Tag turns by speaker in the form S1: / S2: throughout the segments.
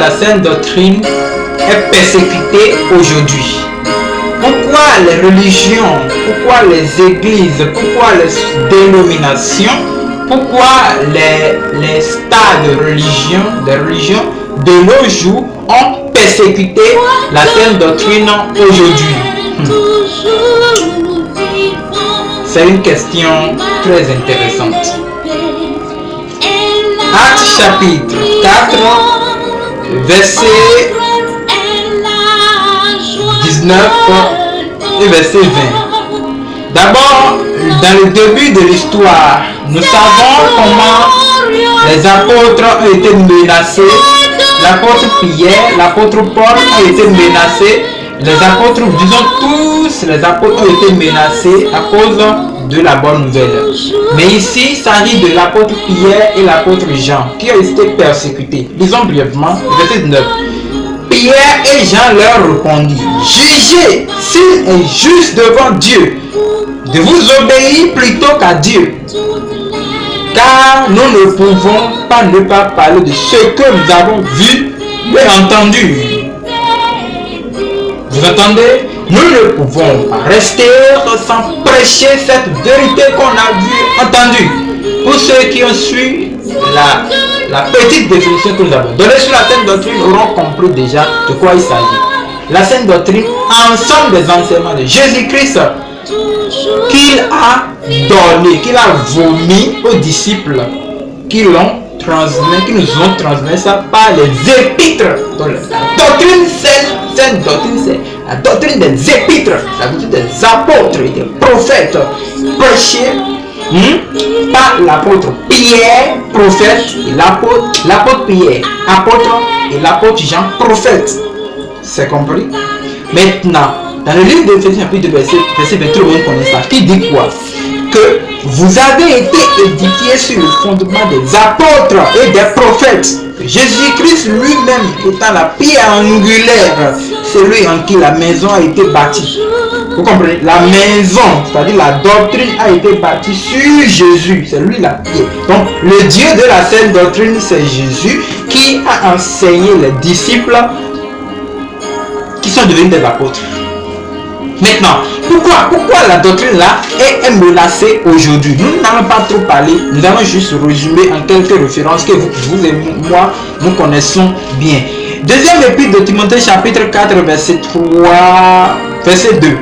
S1: la sainte doctrine est persécutée aujourd'hui? Pourquoi les religions, pourquoi les églises, pourquoi les dénominations, pourquoi les stades de religion de nos jours ont persécuté la sainte doctrine aujourd'hui? C'est une question très intéressante. Actes chapitre 4, verset 19 et verset 20. D'abord, dans le début de l'histoire, nous savons comment les apôtres ont été menacés. L'apôtre Pierre, l'apôtre Paul ont été menacés. Les apôtres, disons tous, les apôtres ont été menacés à cause de la bonne nouvelle. Mais ici, il s'agit de l'apôtre Pierre et l'apôtre Jean qui ont été persécutés. Disons brièvement, verset 9. Pierre et Jean leur répondirent: jugez s'il est juste devant Dieu de vous obéir plutôt qu'à Dieu. Car nous ne pouvons pas ne pas parler de ce que nous avons vu et entendu. Vous entendez? Nous ne pouvons pas rester sans prêcher cette vérité qu'on a vue, entendue. Pour ceux qui ont suivi la petite définition que nous avons donnée sur la sainte doctrine auront compris déjà de quoi il s'agit. La sainte doctrine, ensemble des enseignements de Jésus-Christ qu'il a donné, qu'il a vomi aux disciples qui l'ont transmis, qui nous ont transmis ça par les épîtres. Donc, la doctrine sainte doctrine, c'est la doctrine des épîtres, la doctrine des apôtres et des prophètes prêchés par l'apôtre Pierre, prophète, et l'apôtre Pierre, apôtre, et l'apôtre Jean, prophète. C'est compris? Maintenant, dans le livre d'Éphésiens chapitre 2 verset 23, on connaît ça, qui dit quoi? Que vous avez été édifiés sur le fondement des apôtres et des prophètes. Jésus-Christ lui-même étant la pierre angulaire, c'est lui en qui la maison a été bâtie. Vous comprenez? La maison, c'est-à-dire la doctrine a été bâtie sur Jésus, c'est lui la pierre. Donc le Dieu de la sainte doctrine, c'est Jésus qui a enseigné les disciples qui sont devenus des apôtres. Maintenant, pourquoi la doctrine là est menacée aujourd'hui? Nous n'allons pas trop parler, nous allons juste résumer en quelques références que vous et moi, nous connaissons bien. Deuxième épître de Timothée chapitre 4 verset 3, verset 2.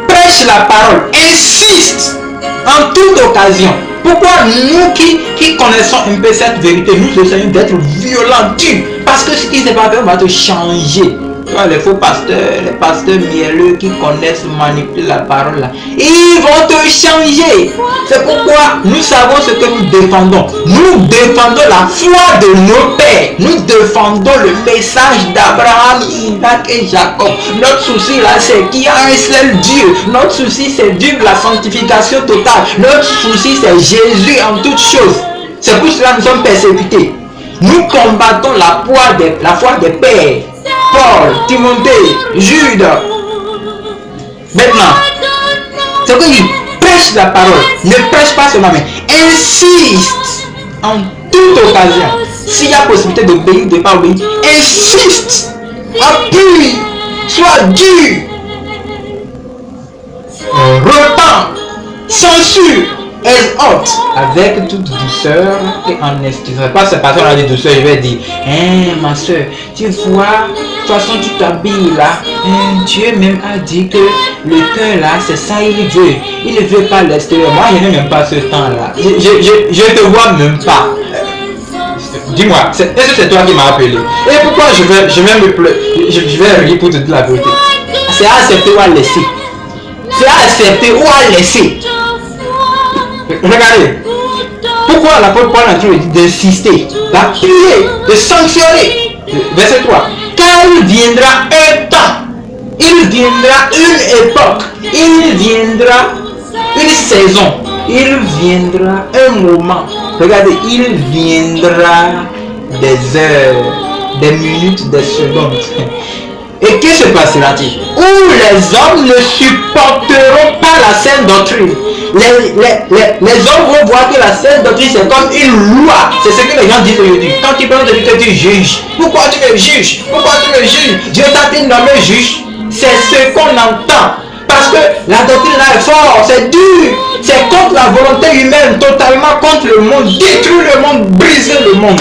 S1: Prêche la parole, insiste en toute occasion. Pourquoi nous qui connaissons un peu cette vérité, nous essayons d'être violents? Parce que ce qui s'est passé va te changer. Les faux pasteurs, les pasteurs mielleux qui connaissent manipuler la parole là, ils vont te changer. C'est pourquoi nous savons ce que nous défendons. Nous défendons la foi de nos pères. Nous défendons le message d'Abraham, Isaac et Jacob. Notre souci là, c'est qu'il y a un seul Dieu. Notre souci, c'est Dieu de la sanctification totale. Notre souci, c'est Jésus en toutes choses. C'est pour cela que nous sommes persécutés. Nous combattons la foi des pères. Paul, Timothée, Jude. Maintenant, c'est que dit, prêche la parole. Ne prêche pas seulement, mais insiste en toute occasion. S'il y a possibilité d'obéir, de ne pas obéir, insiste, appuie, sois dur, repens, censure, exhorte avec toute douceur et en esprit. C'est pas cette personne de douceur, je vais dire, ma soeur, tu vois, de toute façon tu t'habilles là, Dieu même a dit que le cœur là, c'est ça il veut. Il ne veut pas l'extérieur. Moi, je n'ai même pas ce temps là. Je te vois même pas. Dis-moi, est-ce que c'est toi qui m'as appelé? Et pourquoi je vais rire pour te dire la vérité? C'est à accepter ou à laisser. C'est à accepter ou à laisser. Regardez, pourquoi l'apôtre Paul est en train d'insister, d'appuyer, de sanctionner? Verset 3. Car il viendra un temps, il viendra une époque, il viendra une saison, il viendra un moment. Regardez, il viendra des heures, des minutes, des secondes. Et que se passera-t-il? Où les hommes ne supporteront pas la saine doctrine. Les hommes vont voir que la saine doctrine c'est comme une loi. C'est ce que les gens disent aujourd'hui. Quand tu parles de Dieu, tu juges. Pourquoi tu me juges? Pourquoi tu me juges? Dieu t'a-t-il nommé juge? C'est ce qu'on entend. Parce que la doctrine là est forte, c'est dur. C'est contre la volonté humaine, totalement contre le monde. Détruire le monde, briser le monde.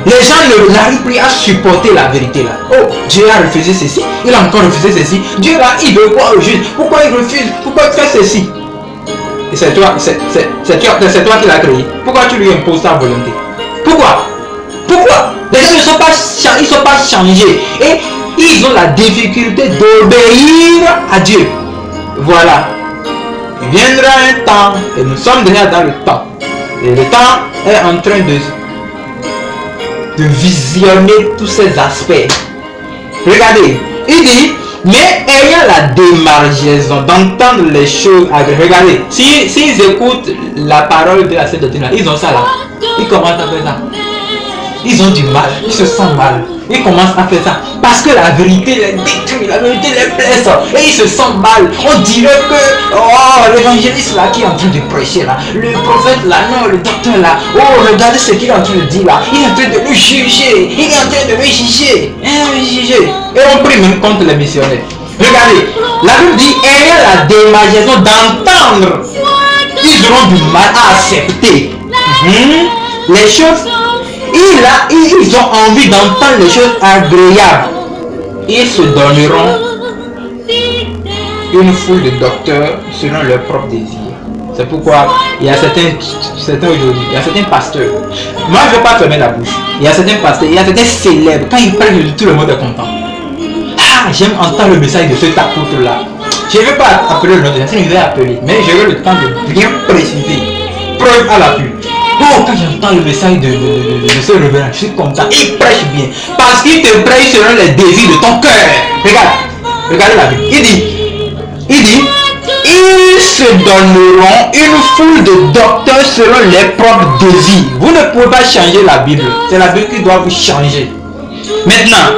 S1: Les gens n'arrivent plus à supporter la vérité là. Oh, Dieu a refusé ceci, il a encore refusé ceci. Dieu là, il veut quoi au juste? Pourquoi il refuse? Pourquoi il fait ceci? Et c'est toi qui l'as créé. Pourquoi tu lui imposes ta volonté? Pourquoi? Les gens ne sont pas changés. Et ils ont la difficulté d'obéir à Dieu. Voilà. Il viendra un temps, et nous sommes déjà dans le temps. Et le temps est en train de visionner tous ces aspects. Regardez, il dit, mais ayant la démargaison d'entendre les choses. Regardez, s'ils écoutent la parole de la sainte doctrine, ils ont ça là. Ils commencent à faire ça. Ils ont du mal, ils se sentent mal. Ils commencent à faire ça. Parce que la vérité les détruit, la vérité les blesse. Et ils se sentent mal. On dirait que, oh, l'évangéliste là qui est en train de prêcher là, le prophète là, non, le docteur là, oh, regardez ce qu'il est en train de dire là. Il est en train de le juger. Il est en train de le juger. Et on prie même contre les missionnaires. Regardez, la Bible dit, ayant la démargaison d'entendre, ils auront du mal à accepter les choses. Ils ont envie d'entendre les choses agréables. Ils se donneront une foule de docteurs selon leurs propres désirs. C'est pourquoi il y a certains aujourd'hui, il y a certains pasteurs. Moi je ne vais pas fermer la bouche. Il y a certains pasteurs, il y a certains célèbres. Quand ils prennent, tout le monde est content. Ah, j'aime entendre le message de cet apôtre là. Je ne vais pas appeler le nom de personne, je vais appeler. Mais j'aurai le temps de bien préciser. Preuve à l'appui. Oh, quand j'entends le message de ce révérend, je suis content. Il prêche bien. Parce qu'il te prêche selon les désirs de ton cœur. Regardez la Bible. Il dit, ils se donneront une foule de docteurs selon leurs propres désirs. Vous ne pouvez pas changer la Bible. C'est la Bible qui doit vous changer. Maintenant,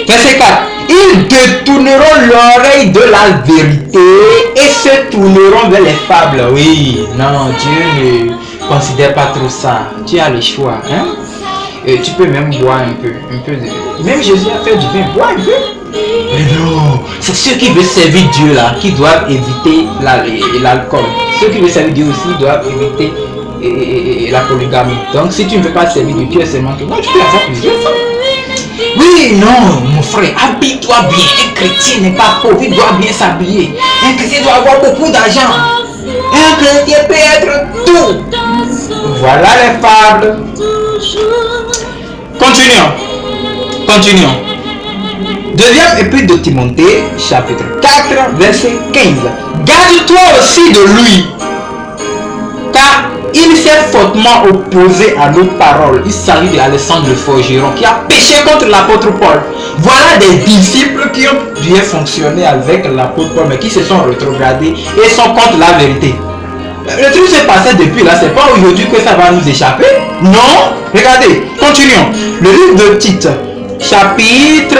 S1: verset 4. Ils détourneront l'oreille de la vérité et se tourneront vers les fables. Oui, non, Dieu ne considère pas trop ça. Tu as le choix. Hein? Et tu peux même boire un peu de... Même Jésus a fait du vin, bois un peu. Mais non, c'est ceux qui veulent servir Dieu là, qui doivent éviter l'alcool. Ceux qui veulent servir Dieu aussi doivent éviter la polygamie. Donc si tu ne veux pas servir Dieu, tu es seulement que moi, tu peux avoir plusieurs femmes. Oui, non, mon frère, habille-toi bien. Un chrétien n'est pas pauvre, il doit bien s'habiller. Un chrétien doit avoir beaucoup d'argent. Un chrétien peut être tout. Voilà les fables. Continuons. Deuxième épître de Timothée, chapitre 4, verset 15. Garde-toi aussi de lui, car il s'est fortement opposé à nos paroles. Il s'agit d'Alexandre le forgeron qui a péché contre l'apôtre Paul. Voilà des disciples qui ont bien fonctionné avec l'apôtre Paul, mais qui se sont rétrogradés et sont contre la vérité. Le truc s'est passé depuis là, c'est pas aujourd'hui que ça va nous échapper. Non, regardez, continuons. Le livre de Tite, chapitre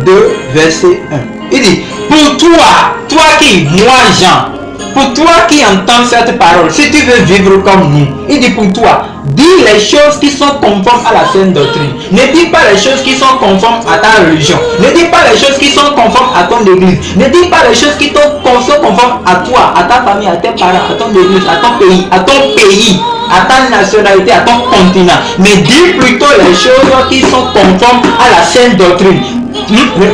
S1: 2, verset 1. Il dit, pour toi qui, moi Jean, pour toi qui entends cette parole, si tu veux vivre comme nous, il dit pour toi, dis les choses qui sont conformes à la saine doctrine. Ne dis pas les choses qui sont conformes à ta religion. Ne dis pas les choses qui sont conformes à ton église. Ne dis pas les choses qui sont conformes à toi, à ta famille, à tes parents, à ton église, à ton pays, à ta nationalité, à ton continent. Mais dis plutôt les choses qui sont conformes à la saine doctrine.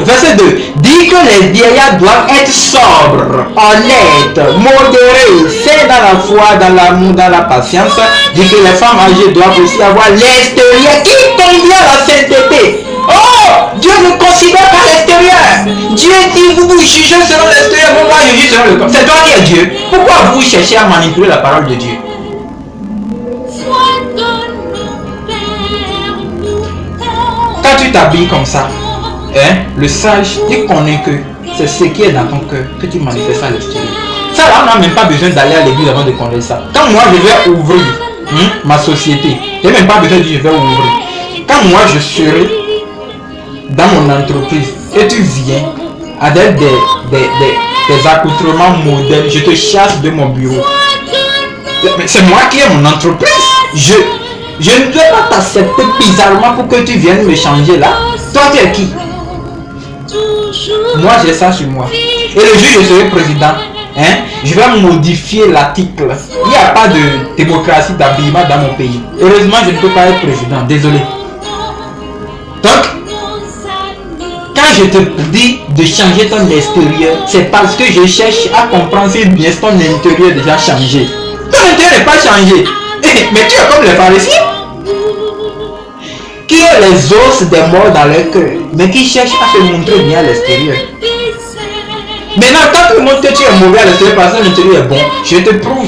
S1: Verset 2. Dit que les vieillards doivent être sobres, honnêtes, modérés, sains dans la foi, dans l'amour, dans la patience. Dit que les femmes âgées doivent aussi avoir l'extérieur qui convient à la sainteté. Oh, Dieu ne considère pas l'extérieur. Dieu dit vous jugez selon l'extérieur, moi je juge selon le corps. C'est toi qui es Dieu. Pourquoi vous cherchez à manipuler la parole de Dieu? Quand tu t'habilles comme ça, le sage, il connaît que c'est ce qui est dans ton cœur que tu manifestes à l'extérieur. Ça là, on n'a même pas besoin d'aller à l'église avant de connaître ça. Quand moi je vais ouvrir ma société, je n'ai même pas besoin de dire je vais ouvrir. Quand moi je serai dans mon entreprise et tu viens avec des accoutrements modernes, je te chasse de mon bureau. C'est moi qui ai mon entreprise. Je ne dois pas t'accepter bizarrement pour que tu viennes me changer là. Toi tu es qui? Moi j'ai ça sur moi. Et le jour où je serai président, je vais modifier l'article. Il n'y a pas de démocratie d'habillement dans mon pays. Heureusement je ne peux pas être président, désolé. Donc, quand je te dis de changer ton extérieur, c'est parce que je cherche à comprendre si bien ton intérieur est déjà changé. Ton intérieur n'est pas changé. Mais tu es comme les pharisiens qui ont les os des morts dans leur cœur, mais qui cherchent à se montrer bien à l'extérieur. Maintenant, quand tu montres que tu es mauvais à l'extérieur parce que ton intérieur est bon, je te t'approuve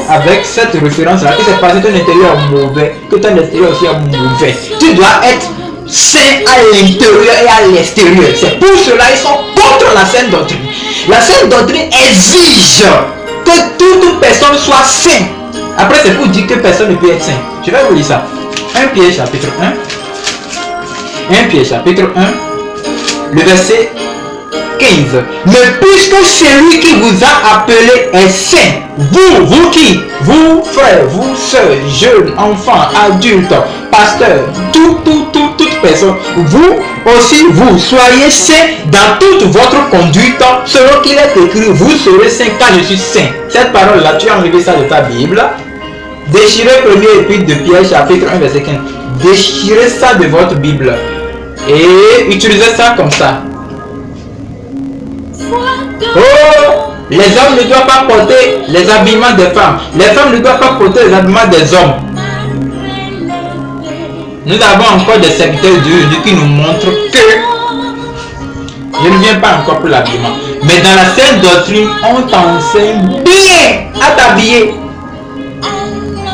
S1: avec cette référence-là que c'est parce que ton intérieur est mauvais, que ton extérieur aussi est mauvais. Tu dois être saint à l'intérieur et à l'extérieur. C'est pour cela qu'ils sont contre la sainte doctrine. La sainte doctrine exige que toute personne soit sainte. Après, c'est pour dire que personne ne peut être saint. Je vais vous lire ça. 1 Pierre chapitre 1. 1 Pierre chapitre 1. Le verset 15. Mais puisque celui qui vous a appelé est saint, vous qui? Vous frères, vous sœurs, jeunes, enfants, adultes, pasteurs, toute personne, vous aussi, vous soyez saints dans toute votre conduite, selon qu'il est écrit, vous serez saints car je suis saint. Cette parole-là, tu as enlevé ça de ta Bible. Déchirez premier épître de Pierre, chapitre 1, verset 15. Déchirez ça de votre Bible et utilisez ça comme ça. Oh, les hommes ne doivent pas porter les habillements des femmes. Les femmes ne doivent pas porter les habillements des hommes. Nous avons encore des serviteurs de Dieu qui nous montrent que je ne viens pas encore pour l'habillement. Mais dans la sainte doctrine, on t'enseigne bien à t'habiller.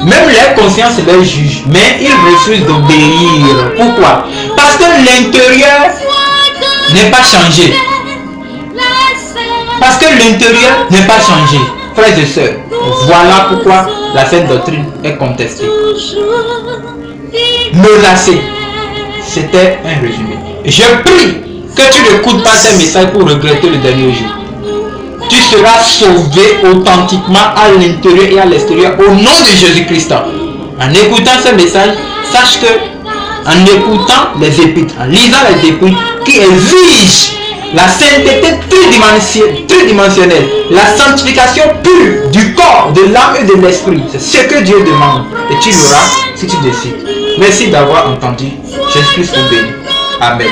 S1: Même les consciences les jugent, mais ils refusent d'obéir. Pourquoi? Parce que l'intérieur n'est pas changé. Parce que l'intérieur n'est pas changé. Frères et sœurs, voilà pourquoi la sainte doctrine est contestée. Menacé. C'était un résumé. Je prie que tu n'écoutes pas ces messages pour regretter le dernier jour. Tu seras sauvé authentiquement à l'intérieur et à l'extérieur au nom de Jésus-Christ. En écoutant ce message, sache que en écoutant les épîtres, en lisant les épîtres qui exigent la sainteté tridimensionnelle, la sanctification pure du corps, de l'âme et de l'esprit, c'est ce que Dieu demande. Et tu l'auras si tu décides. Merci d'avoir entendu. Jésus-Christ vous bénit. Amen.